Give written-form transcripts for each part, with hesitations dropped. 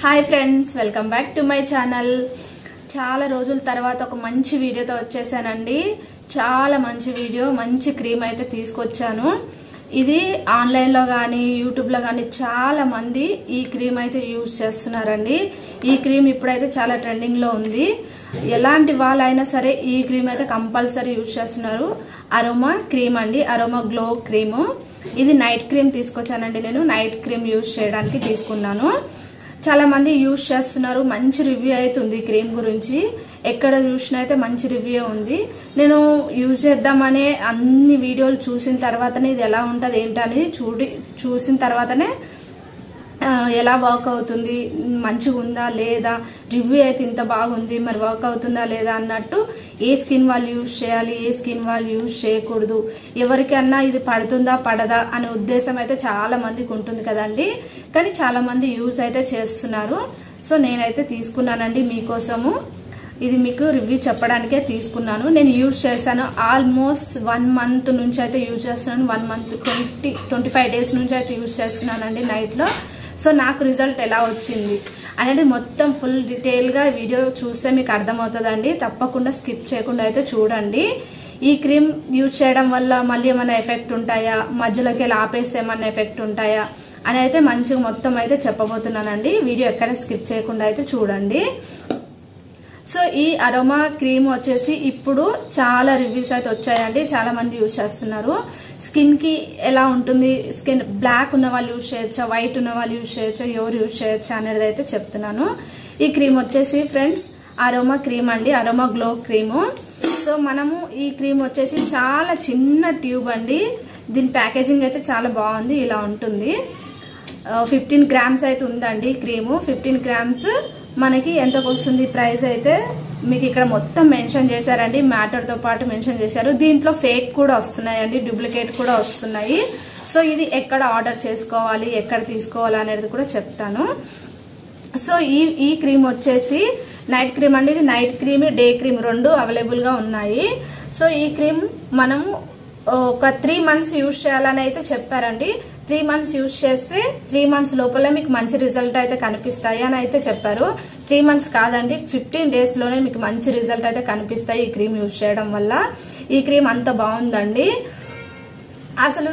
Hi friends, welcome back to my channel. చాలా రోజుల తర్వాత ఒక మంచి వీడియోతో వచ్చేసానండి. చాలా మంచి వీడియో, మంచి క్రీమ్ అయితే తీసుకొచ్చాను. ఇది ఆన్లైన్లో కానీ యూట్యూబ్లో కానీ చాలా మంది ఈ క్రీమ్ అయితే యూజ్ చేస్తున్నారండి. ఈ క్రీమ్ ఇప్పుడైతే చాలా ట్రెండింగ్లో ఉంది. ఎలాంటి వాళ్ళైనా సరే ఈ క్రీమ్ అయితే కంపల్సరీ యూజ్ చేస్తున్నారు. అరోమా క్రీమ్ అండి, అరోమా గ్లో క్రీము. ఇది నైట్ క్రీమ్ తీసుకొచ్చానండి. నేను నైట్ క్రీమ్ యూజ్ చేయడానికి తీసుకున్నాను. చాలా మంది యూజ్ చేస్తున్నారు. మంచి రివ్యూ అయితే ఉంది ఈ క్రీమ్ గురించి. ఎక్కడ చూసినా అయితే మంచి రివ్యూ ఉంది. నేను యూజ్ చేద్దామనే అన్ని వీడియోలు చూసిన తర్వాతనే ఇది ఎలా ఉంటుంది ఏంటనేది చూసిన తర్వాతనే ఎలా వర్క్ అవుతుంది, మంచిగా ఉందా లేదా, రివ్యూ అయితే ఇంత బాగుంది, మరి వర్క్ అవుతుందా లేదా అన్నట్టు ఏ స్కిన్ వాళ్ళు యూజ్ చేయాలి, ఏ స్కిన్ వాళ్ళు యూజ్ చేయకూడదు, ఎవరికన్నా ఇది పడుతుందా పడదా అనే ఉద్దేశం అయితే చాలా మందికి ఉంటుంది కదండి. కానీ చాలా మంది యూజ్ అయితే చేస్తున్నారు. సో నేనైతే తీసుకున్నానండి మీకోసము. ఇది మీకు రివ్యూ చెప్పడానికే తీసుకున్నాను. నేను యూజ్ చేశాను ఆల్మోస్ట్ 1 మంత్ నుంచి అయితే యూజ్ చేస్తున్నాను. 1 మంత్ 25 డేస్ నుంచి అయితే యూజ్ చేస్తున్నానండి నైట్లో. సో నాకు రిజల్ట్ ఎలా వచ్చింది అనేది మొత్తం ఫుల్ డీటెయిల్గా వీడియో చూస్తే మీకు అర్థమవుతుందండి. తప్పకుండా స్కిప్ చేయకుండా అయితే చూడండి. ఈ క్రీమ్ యూజ్ చేయడం వల్ల మళ్ళీ ఏమైనా ఎఫెక్ట్ ఉంటాయా, మధ్యలోకి వెళ్ళి ఆపేస్తే ఏమైనా ఎఫెక్ట్ ఉంటాయా అని అయితే మంచిగా మొత్తం అయితే చెప్పబోతున్నానండి. వీడియో ఎక్కడ స్కిప్ చేయకుండా అయితే చూడండి. సో ఈ అరోమా క్రీమ్ వచ్చేసి ఇప్పుడు చాలా రివ్యూస్ అయితే వచ్చాయండి. చాలా మంది యూజ్ చేస్తున్నారు. స్కిన్ కి ఎలా ఉంటుంది, స్కిన్ బ్లాక్ ఉన్న వాళ్ళు యూజ్ చేయొచ్చా, వైట్ ఉన్న వాళ్ళు యూజ్ చేయొచ్చా, ఎవరు యూజ్ చేయొచ్చా అనేది అయితే చెప్తున్నాను. ఈ క్రీమ్ వచ్చేసి ఫ్రెండ్స్ అరోమా క్రీమ్ అండి, అరోమా గ్లో క్రీము. సో మనము ఈ క్రీమ్ వచ్చేసి చాలా చిన్న ట్యూబ్ అండి. దీని ప్యాకేజింగ్ అయితే చాలా బాగుంది. ఇలా ఉంటుంది. 15 గ్రామ్స్ అయితే ఉందండి క్రీము. 15 గ్రామ్స్ మనకి ఎంతకు వస్తుంది ప్రైస్ అయితే మీకు ఇక్కడ మొత్తం మెన్షన్ చేశారండి. మ్యాటర్తో పాటు మెన్షన్ చేశారు. దీంట్లో ఫేక్ కూడా వస్తున్నాయండి, డూప్లికేట్ కూడా వస్తున్నాయి. సో ఇది ఎక్కడ ఆర్డర్ చేసుకోవాలి, ఎక్కడ తీసుకోవాలి అనేది కూడా చెప్తాను. సో ఈ క్రీమ్ వచ్చేసి నైట్ క్రీమ్ అండి. ఇది నైట్ క్రీమ్, డే క్రీమ్ రెండు అవైలబుల్గా ఉన్నాయి. సో ఈ క్రీమ్ మనము ఒక 3 మంత్స్ యూజ్ చేయాలని అయితే చెప్పారండి. 3 మంత్స్ యూజ్ చేస్తే 3 మంత్స్ లోపల మీకు మంచి రిజల్ట్ అయితే కనిపిస్తాయి అని అయితే చెప్పారు. 3 మంత్స్ కాదండి, 15 డేస్ లోనే మీకు మంచి రిజల్ట్ అయితే కనిపిస్తాయి ఈ క్రీమ్ యూజ్ చేయడం వల్ల. ఈ క్రీమ్ అంత బాగుందండి. అసలు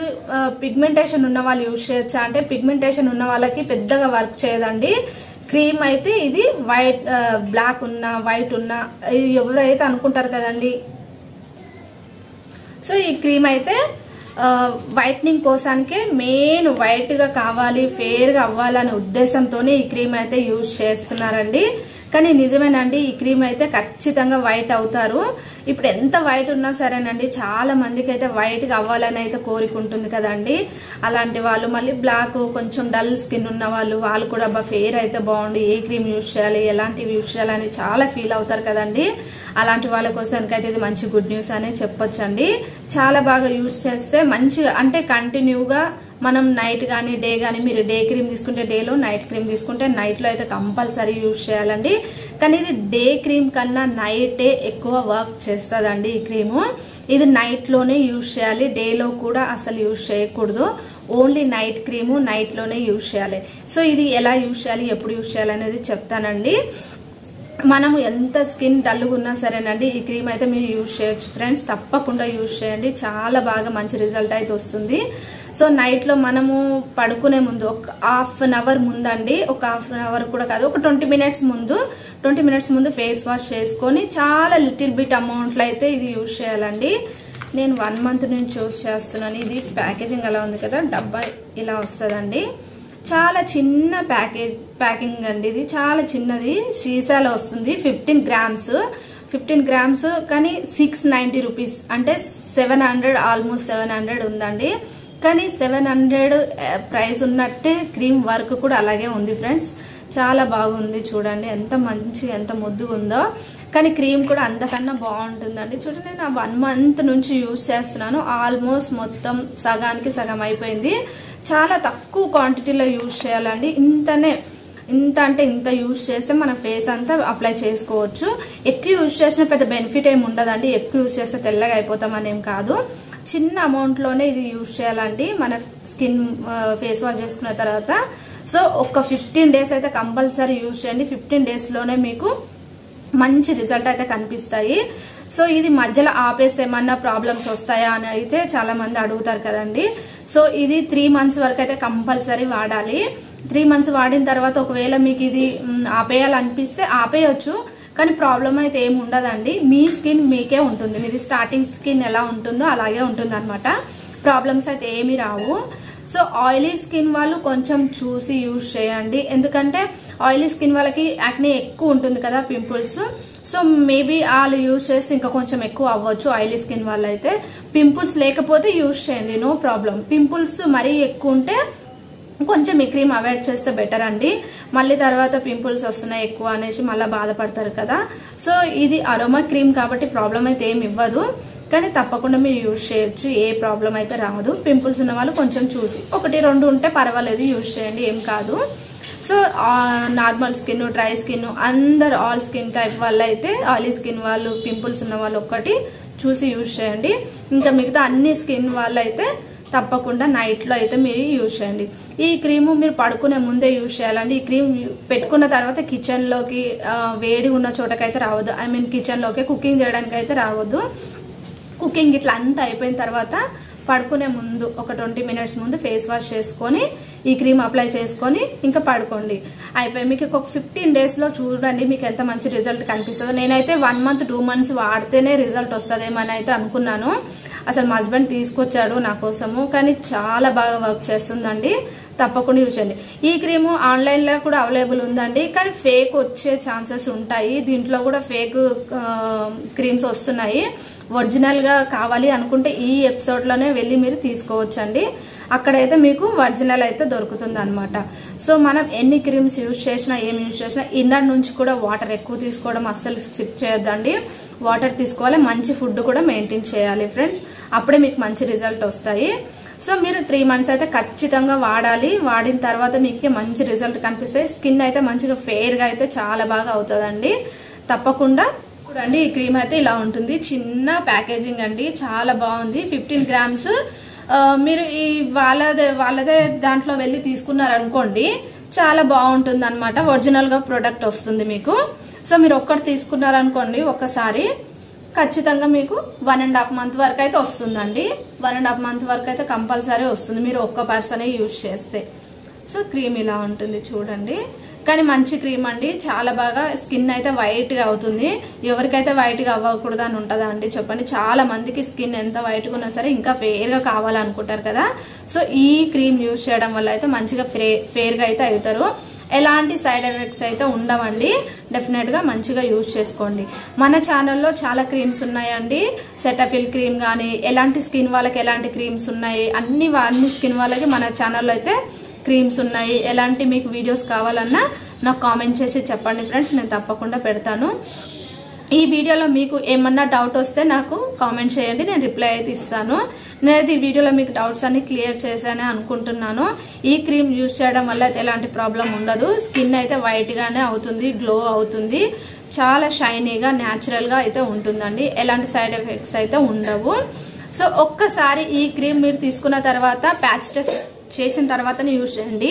పిగ్మెంటేషన్ ఉన్న వాళ్ళు యూజ్ చేయొచ్చా అంటే, పిగ్మెంటేషన్ ఉన్న వాళ్ళకి పెద్దగా వర్క్ చేయదండి క్రీమ్ అయితే. ఇది వైట్ బ్లాక్ ఉన్నా వైట్ ఉన్నా ఎవరైతే అనుకుంటారు కదండి. సో ఈ క్రీమ్ అయితే వైట్నింగ్ కోసానికే, మెయిన్ వైట్ గా కావాలి, ఫేర్ గా అవ్వాలనే ఉద్దేశంతోనే ఈ క్రీమ్ అయితే యూజ్ చేస్తున్నారండి. కానీ నిజమేనండి, ఈ క్రీమ్ అయితే ఖచ్చితంగా వైట్ అవుతారు. ఇప్పుడు ఎంత వైట్ ఉన్నా సరేనండి, చాలా మందికి అయితే వైట్ గా అవ్వాలని అయితే కోరిక ఉంటుంది కదండి. అలాంటి వాళ్ళు మళ్ళీ బ్లాక్ కొంచెం డల్ స్కిన్ ఉన్న వాళ్ళు కూడా ఫేర్ అయితే బాగుంది, ఏ క్రీమ్ యూజ్ చేయాలి, ఎలాంటివి యూజ్ చేయాలని చాలా ఫీల్ అవుతారు కదండి. అలాంటి వాళ్ళ కోసానికి అయితే ఇది మంచి గుడ్ న్యూస్ అనే చెప్పొచ్చండి. చాలా బాగా యూజ్ చేస్తే మంచిగా, అంటే కంటిన్యూగా మనం నైట్ కానీ డే కానీ, మీరు డే క్రీమ్ తీసుకుంటే డేలో, నైట్ క్రీమ్ తీసుకుంటే నైట్లో అయితే కంపల్సరీ యూజ్ చేయాలండి. కానీ ఇది డే క్రీమ్ కన్నా నైటే ఎక్కువ వర్క్ చేస్తుందండి ఈ క్రీము. ఇది నైట్లోనే యూజ్ చేయాలి, డేలో కూడా అసలు యూజ్ చేయకూడదు. ఓన్లీ నైట్ క్రీము నైట్లోనే యూజ్ చేయాలి. సో ఇది ఎలా యూజ్ చేయాలి, ఎప్పుడు యూజ్ చేయాలి అనేది చెప్తానండి. మనము ఎంత స్కిన్ డల్గా ఉన్నా సరేనండి ఈ క్రీమ్ అయితే మీరు యూజ్ చేయొచ్చు ఫ్రెండ్స్. తప్పకుండా యూజ్ చేయండి, చాలా బాగా మంచి రిజల్ట్ అయితే వస్తుంది. సో నైట్లో మనము పడుకునే ముందు ఒక 1/2 అవర్ ముందండి, ఒక 1/2 అవర్ కూడా కాదు, ఒక 20 మినిట్స్ ముందు ఫేస్ వాష్ చేసుకొని చాలా లిటిల్ బిట్ అమౌంట్లో అయితే ఇది యూజ్ చేయాలండి. నేను 1 మంత్ నుంచి యూజ్ చేస్తున్నాను. ఇది ప్యాకేజింగ్ అలా ఉంది కదా, డబ్బా ఇలా వస్తుందండి. చాలా చిన్న ప్యాకింగ్ అండి. ఇది చాలా చిన్నది, సీసాలో వస్తుంది. 15 గ్రామ్స్ కానీ 690 రూపీస్, అంటే 700, ఆల్మోస్ట్ 700 ఉందండి. కానీ 700 ప్రైస్ ఉన్నట్టే క్రీమ్ వర్క్ కూడా అలాగే ఉంది ఫ్రెండ్స్. చాలా బాగుంది చూడండి, ఎంత మంచి ఎంత ముద్దుగా ఉందో. కానీ క్రీమ్ కూడా అంతకన్నా బాగుంటుందండి. చూడండి, నేను 1 మంత్ నుంచి యూజ్ చేస్తున్నాను. ఆల్మోస్ట్ మొత్తం సగానికి సగం అయిపోయింది. చాలా తక్కువ క్వాంటిటీలో యూజ్ చేయాలండి. ఇంత యూజ్ చేస్తే మన ఫేస్ అంతా అప్లై చేసుకోవచ్చు. ఎక్కువ యూజ్ చేసిన పెద్ద బెనిఫిట్ ఏమి ఉండదండి. ఎక్కువ యూజ్ చేస్తే తెల్లగా అయిపోతామని ఏం కాదు. చిన్న అమౌంట్లోనే ఇది యూజ్ చేయాలండి మన స్కిన్ ఫేస్ వాష్ చేసుకున్న తర్వాత. సో ఒక 15 డేస్ అయితే కంపల్సరీ యూజ్ చేయండి. 15 డేస్లోనే మీకు మంచి రిజల్ట్ అయితే కనిపిస్తాయి. సో ఇది మధ్యలో ఆపేస్తే ఏమన్నా ప్రాబ్లమ్స్ వస్తాయా అని అయితే చాలా మంది అడుగుతారు కదండి. సో ఇది 3 మంత్స్ వరకు అయితే కంపల్సరీ వాడాలి. 3 మంత్స్ వాడిన తర్వాత ఒకవేళ మీకు ఇది ఆపేయాలనిపిస్తే ఆపేయచ్చు, కానీ ప్రాబ్లం అయితే ఏమి ఉండదండి. మీ స్కిన్ మీకే ఉంటుంది. మీది స్టార్టింగ్ స్కిన్ ఎలా ఉంటుందో అలాగే ఉంటుంది అనమాట. ప్రాబ్లమ్స్ అయితే ఏమి రావు. సో ఆయిలీ స్కిన్ వాళ్ళు కొంచెం చూసి యూజ్ చేయండి, ఎందుకంటే ఆయిలీ స్కిన్ వాళ్ళకి యాక్నే ఎక్కువ ఉంటుంది కదా, పింపుల్స్. సో మేబీ వాళ్ళు యూజ్ చేస్తే ఇంకా కొంచెం ఎక్కువ అవ్వచ్చు. ఆయిలీ స్కిన్ వాళ్ళు అయితే పింపుల్స్ లేకపోతే యూజ్ చేయండి, నో ప్రాబ్లం. పింపుల్స్ మరీ ఎక్కువ ఉంటే కొంచెం ఈ క్రీమ్ అవాయిడ్ చేస్తే బెటర్ అండి. మళ్ళీ తర్వాత పింపుల్స్ వస్తున్నాయి ఎక్కువ అనేసి మళ్ళీ బాధపడతారు కదా. సో ఇది అరోమా క్రీమ్ కాబట్టి ప్రాబ్లం అయితే ఏమి ఇవ్వదు, కానీ తప్పకుండా మీరు యూజ్ చేయొచ్చు, ఏ ప్రాబ్లం అయితే రాదు. పింపుల్స్ ఉన్న వాళ్ళు కొంచెం చూసి 1-2 ఉంటే పర్వాలేదు, యూజ్ చేయండి, ఏం కాదు. So normal skin, dry skin, అందరు ఆల్ స్కిన్ టైప్ వాళ్ళు అయితే, ఆయిలీ స్కిన్ వాళ్ళు, పింపుల్స్ ఉన్న వాళ్ళు ఒక్కటి చూసి యూజ్ చేయండి. ఇంకా మిగతా అన్ని స్కిన్ వాళ్ళు అయితే తప్పకుండా నైట్లో అయితే మీరు యూజ్ చేయండి. ఈ క్రీము మీరు పడుకునే ముందే యూజ్ చేయాలండి. ఈ క్రీమ్ పెట్టుకున్న తర్వాత కిచెన్లోకి వేడి ఉన్న చోటకైతే రావద్దు. ఐ మీన్ కిచెన్లోకి కుకింగ్ చేయడానికి అయితే రావద్దు. కుకింగ్ ఇట్లా అంతా అయిపోయిన తర్వాత పడుకునే ముందు ఒక 20 మినిట్స్ ముందు ఫేస్ వాష్ చేసుకొని ఈ క్రీమ్ అప్లై చేసుకొని ఇంకా పడుకోండి. అయిపోయి మీకు ఒక 15 డేస్లో చూడండి మీకు ఎంత మంచి రిజల్ట్ కనిపిస్తుందో. నేనైతే 1 మంత్ 2 మంత్స్ వాడితేనే రిజల్ట్ వస్తుందేమని అయితే అనుకున్నాను. అసలు మా హస్బెండ్ తీసుకొచ్చాడు నా కోసము, కానీ చాలా బాగా వర్క్ చేస్తుందండి. తప్పకుండా యూజ్ చేయండి. ఈ క్రీము ఆన్లైన్లో కూడా అవైలబుల్ ఉందండి, కానీ ఫేక్ వచ్చే ఛాన్సెస్ ఉంటాయి. దీంట్లో కూడా ఫేక్ క్రీమ్స్ వస్తున్నాయి. ఒరిజినల్గా కావాలి అనుకుంటే ఈ ఎపిసోడ్లోనే వెళ్ళి మీరు తీసుకోవచ్చండి. అక్కడైతే మీకు ఒరిజినల్ అయితే దొరుకుతుంది అనమాట. సో మనం ఎన్ని క్రీమ్స్ యూజ్ చేసినా, ఏం యూజ్ చేసినా ఇన్నర్ నుంచి కూడా వాటర్ ఎక్కువ తీసుకోవడం అస్సలు స్కిప్ చేయొద్దండి. వాటర్ తీసుకోవాలి, మంచి ఫుడ్ కూడా మెయింటైన్ చేయాలి ఫ్రెండ్స్, అప్పుడే మీకు మంచి రిజల్ట్ వస్తాయి. సో మీరు 3 మంత్స్ అయితే ఖచ్చితంగా వాడాలి. వాడిన తర్వాత మీకు మంచి రిజల్ట్ కనిపిస్తాయి. స్కిన్ అయితే మంచిగా ఫెయిర్గా అయితే చాలా బాగా అవుతుందండి. తప్పకుండా చూడండి, ఈ క్రీమ్ అయితే ఇలా ఉంటుంది. చిన్న ప్యాకేజింగ్ అండి, చాలా బాగుంది. 15 గ్రామ్స్. మీరు ఈ వాళ్ళదే దాంట్లో వెళ్ళి తీసుకున్నారనుకోండి, చాలా బాగుంటుంది అనమాట. ఒరిజినల్గా ప్రోడక్ట్ వస్తుంది మీకు. సో మీరు ఒక్కటి తీసుకున్నారనుకోండి ఒక్కసారి, ఖచ్చితంగా మీకు 1.5 మంత్ వరకు అయితే వస్తుందండి. 1.5 మంత్ వరకు అయితే కంపల్సరీ వస్తుంది మీరు ఒక్క పర్సనే యూజ్ చేస్తే. సో క్రీమ్ ఇలా ఉంటుంది చూడండి, కానీ మంచి క్రీమ్ అండి. చాలా బాగా స్కిన్ అయితే వైట్గా అవుతుంది. ఎవరికైతే వైట్గా అవ్వకూడదు అని ఉంటుందా అండి చెప్పండి. చాలా మందికి స్కిన్ ఎంత వైట్గా ఉన్నా సరే ఇంకా ఫెయిర్గా కావాలనుకుంటారు కదా. సో ఈ క్రీమ్ యూజ్ చేయడం వల్ల అయితే మంచిగా ఫెయిర్గా అయితే అవుతారు. ఎలాంటి సైడ్ ఎఫెక్ట్స్ అయితే ఉండవండి. డెఫినెట్గా మంచిగా యూజ్ చేసుకోండి. మన ఛానల్లో చాలా క్రీమ్స్ ఉన్నాయండి. సెటఫిల్ క్రీమ్ కానీ, ఎలాంటి స్కిన్ వాళ్ళకి ఎలాంటి క్రీమ్స్ ఉన్నాయి, అన్ని స్కిన్ వాళ్ళకి మన ఛానల్లో అయితే క్రీమ్స్ ఉన్నాయి. ఎలాంటి మీకు వీడియోస్ కావాలన్నా నాకు కామెంట్ చేసి చెప్పండి ఫ్రెండ్స్, నేను తప్పకుండా పెడతాను. ఈ వీడియోలో మీకు ఏమన్నా డౌట్ వస్తే నాకు కామెంట్ చేయండి, నేను రిప్లై అయితే ఇస్తాను. నేనైతే ఈ వీడియోలో మీకు డౌట్స్ అన్ని క్లియర్ చేశానే అనుకుంటున్నాను. ఈ క్రీమ్ యూజ్ చేయడం వల్ల అయితే ఎలాంటి ప్రాబ్లం ఉండదు. స్కిన్ అయితే వైట్గానే అవుతుంది, గ్లో అవుతుంది, చాలా షైనీగా న్యాచురల్గా అయితే ఉంటుందండి. ఎలాంటి సైడ్ ఎఫెక్ట్స్ అయితే ఉండవు. సో ఒక్కసారి ఈ క్రీమ్ మీరు తీసుకున్న తర్వాత ప్యాచ్ టెస్ట్ చేసిన తర్వాతనే యూజ్ చేయండి.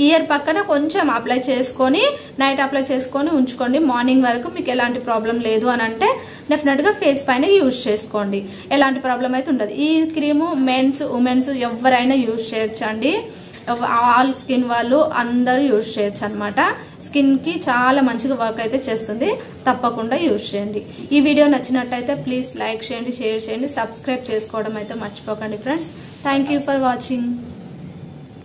ఇయర్ పక్కన కొంచెం అప్లై చేసుకొని నైట్ అప్లై చేసుకొని ఉంచుకోండి. మార్నింగ్ వరకు మీకు ఎలాంటి ప్రాబ్లం లేదు అని అంటే డెఫినెట్గా ఫేస్ పైన యూజ్ చేసుకోండి, ఎలాంటి ప్రాబ్లం అయితే ఉండదు. ఈ క్రీము మెన్స్, ఉమెన్స్ ఎవరైనా యూజ్ చేయొచ్చండి. ఆల్ స్కిన్ వాళ్ళు అందరూ యూజ్ చేయొచ్చు అనమాట. స్కిన్కి చాలా మంచిగా వర్క్ అయితే చేస్తుంది. తప్పకుండా యూజ్ చేయండి. ఈ వీడియో నచ్చినట్టయితే ప్లీజ్ లైక్ చేయండి, షేర్ చేయండి, సబ్స్క్రైబ్ చేసుకోవడం అయితే మర్చిపోకండి friends. Thank you for watching.